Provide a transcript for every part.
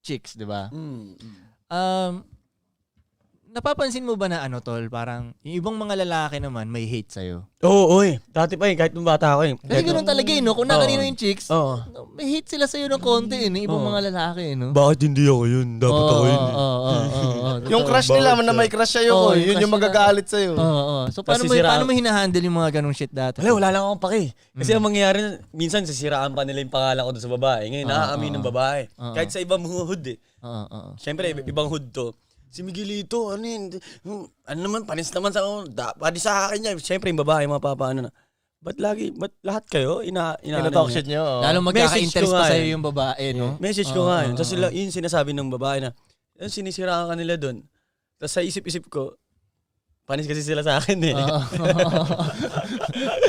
chicks, di ba? Napapansin mo ba na tol, parang yung ibang mga lalaki naman may hate sa'yo? Oo, dati pa kahit nung bata ako Kasi ganun talaga no? Kung nakanino yung chicks, may hate sila sa'yo ng konti ibang mga lalaki, no? Bakit hindi ako yun? Dapat ako yun. Yung crush nila na may crush sa'yo, yun yung magagalit sa'yo. So paano mo hinahandle yung mga ganung shit dati? Wala lang akong pake. Kasi ang mangyayari, minsan sisiraan pa nila yung pangalan ko doon sa babae. Ngayon, naaamin ng babae. Kahit sa ibang hood Siyempre, ibang hood to. Si Miguelito, ano naman, panis naman sa pwede sa akin yan. Siyempre, yung babae, mapapaano na. Ba't lahat kayo, ina-talk shit nyo? Lalo magkaka-interest pa sa'yo yung babae, no? Message ko nga yun. Tapos yun sinasabi ng babae na, sinisiraan ka nila doon. Tapos sa isip-isip ko, panis kasi sila sa akin eh.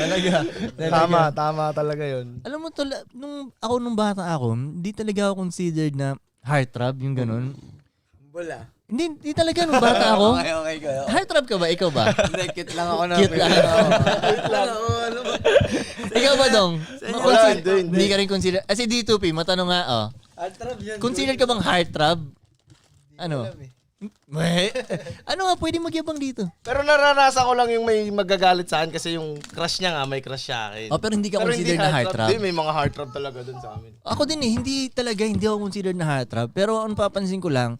Talaga. Tama talaga yun. Alam mo, nung bata ako, hindi talaga ako considered na heartthrob, yung ganun. Wala. Hindi talaga nung bata ako. Okay. Heartthrob ka ba? Ikaw ba? Hindi, cute lang ako na. Cute lang. Ikaw ba, Dong? Hindi ka rin consider. Si D2P, matanong nga, Heartthrob yan. consider ka bang heartthrob? Ano? Ano nga, pwede magyabang dito. Pero naranasan ko lang yung may magagalit sa akin kasi yung crush niya nga, may crush siya akin. Pero hindi ka consider na heartthrob. Hindi, may mga heartthrob talaga dun sa amin. Ako din hindi ako consider na heartthrob. Pero ang papansin ko lang,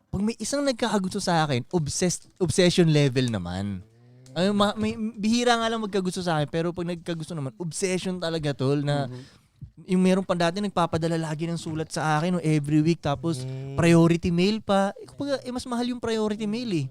pag may isang nagkakagusto sa akin, obsession level naman. May bihira nga lang magkagusto sa akin, pero pag nagkagusto naman, obsession talaga tol na yung meron pa dati nagpapadala lagi ng sulat sa akin every week, tapos priority mail pa. Mas mahal yung priority mail eh.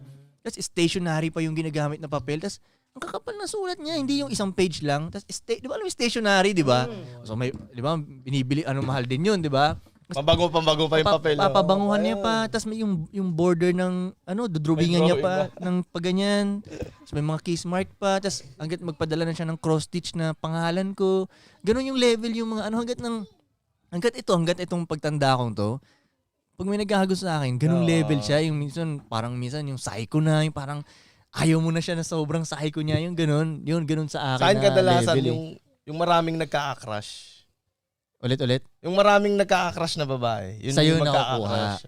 Tapos stationery pa yung ginagamit na papel. Tapos ang kakapal na sulat niya, hindi yung isang page lang. Tapos di ba alam yung stationery, di ba? So may, di ba, binibili mahal din yun, di ba? Pambago pa yung papel. Papabanguhan niya pa, tapos may yung border ng dudrubingan niya pa ng paganyan. Tapos may mga kiss mark pa, tapos hanggat magpadala na siya ng cross stitch na pangalan ko. Ganun yung level yung mga hanggat itong pagtanda kong to. Pag may naghahagusto sa akin, ganung level siya, yung minsan yung psycho na, yung parang ayaw mo na siya na sobrang psycho niya, yung ganun sa akin. Saan kadalasan level, yung maraming nagka-crush? Ulit? Yung maraming nagka-crush na babae. Yun sa'yo yung nakukuha.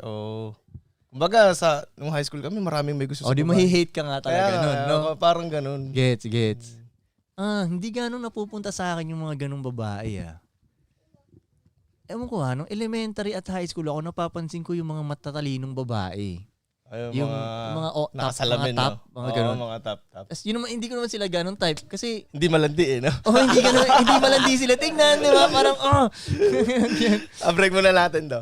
Kumbaga, nung high school kami, maraming may gusto sa babae. Di mahi-hate ka nga talaga nun, no? Parang ganun. Gets. Hindi ganun napupunta sa akin yung mga ganung babae, Ewan ko nung elementary at high school ako, napapansin ko yung mga matatalinong babae. Yung mga nakasalamin, top, mga ganun. Mga top. Tapos yun naman, hindi ko naman sila ganun type. Kasi, hindi malandi no? Hindi malandi sila. Tingnan, di ba? Parang, break muna natin,